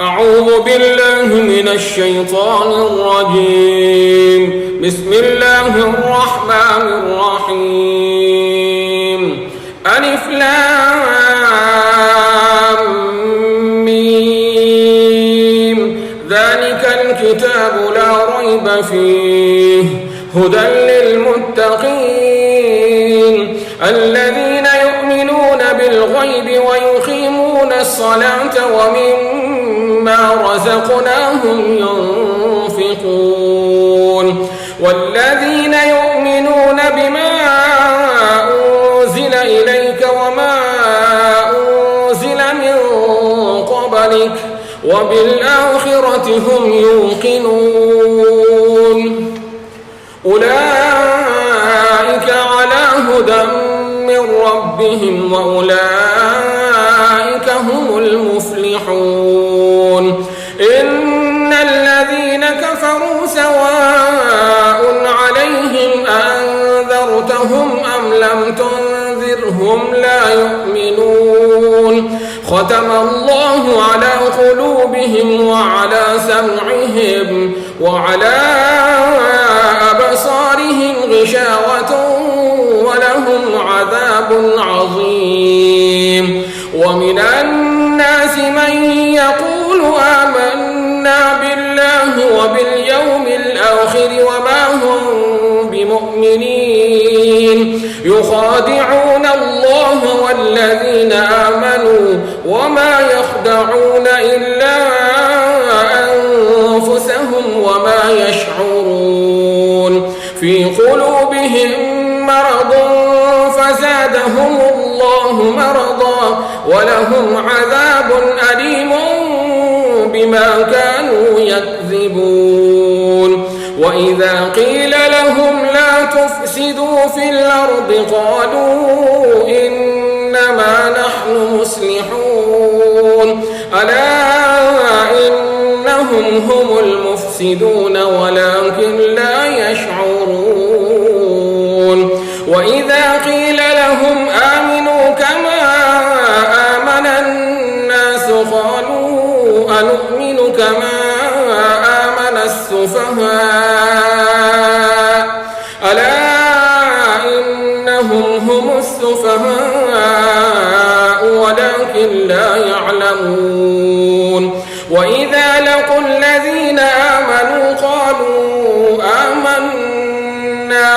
أعوذ بالله من الشيطان الرجيم. بسم الله الرحمن الرحيم. ألف لام ميم. ذلك الكتاب لا ريب فيه هدى للمتقين الذين يؤمنون بالغيب ويقيمون الصلاة ومما رزقناهم ينفقون والذين يؤمنون بما أنزل إليك وما أنزل من قبلك وبالآخرة هم يوقنون أولئك على هدى من ربهم وأولئك هم المفلحون. إن الذين كفروا سواء عليهم أنذرتهم أم لم تنذرهم لا يؤمنون. ختم الله على قلوبهم وعلى سمعهم وعلى أبصارهم غشاوة ولهم عذاب عظيم. ومن الناس من يقول آمنا بالله وباليوم الآخر وما هم بمؤمنين يخادعون الله والذين آمنوا وما يخدعون إلا أنفسهم وما يشعرون. في قلوبهم مرض فزادهم الله مرضا ولهم عذاب أليم بما كانوا يكذبون. وإذا قيل لهم لا تفسدوا في الأرض قالوا إنما نحن مصلحون ألا إنهم هم المفسدون ولكن لا يشعرون. وإذا قيل لهم آمنوا كما آمن الناس قالوا أنؤمن كما آمن السفهاء ألا إنهم هم السفهاء ولكن لا يعلمون. وإذا لقوا الذين آمنوا قالوا آمنا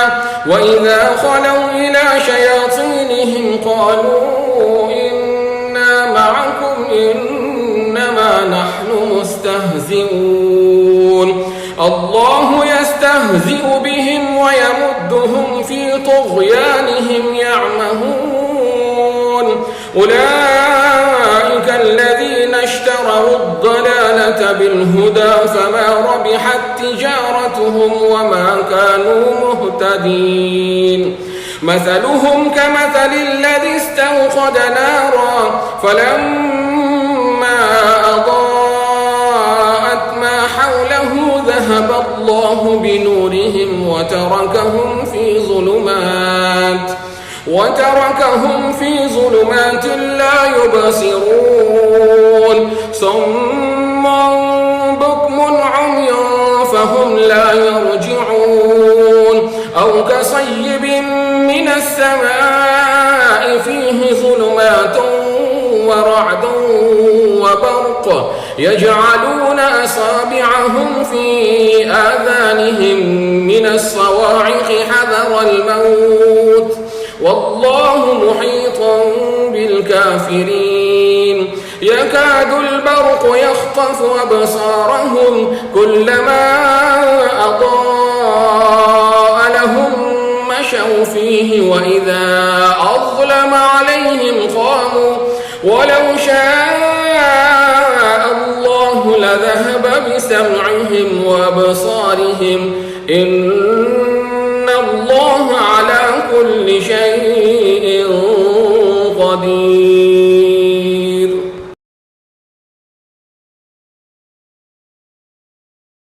وإذا خلوا إلى شياطينهم قالوا إنا معكم إنما نحن مستهزئون. الله يستهزئ بهم ويمدهم في طغيانهم يعمهون. أولئك الذين اشتروا الضلالة بالهدى فما ربحت تجارتهم وما كانوا مهتدين. مثلهم كمثل الذي استوقد نارا فلما أضاءت ما حوله ذهب الله بنورهم وتركهم في ظلمات لا يبصرون. صم بكم عمي فهم لا يرجعون. أو كصيب من السماء فيه ظلمات ورعد وبرق يجعلون أصابعهم في آذانهم من الصواعق حذر الموت والله محيط بالكافرين. يكاد البرق يخطف أبصارهم كلما أضاء لهم مشوا فيه وإذا أظلم عليهم قاموا ولو شاء الله لذهب بسمعهم وأبصارهم إن الله على كل شيء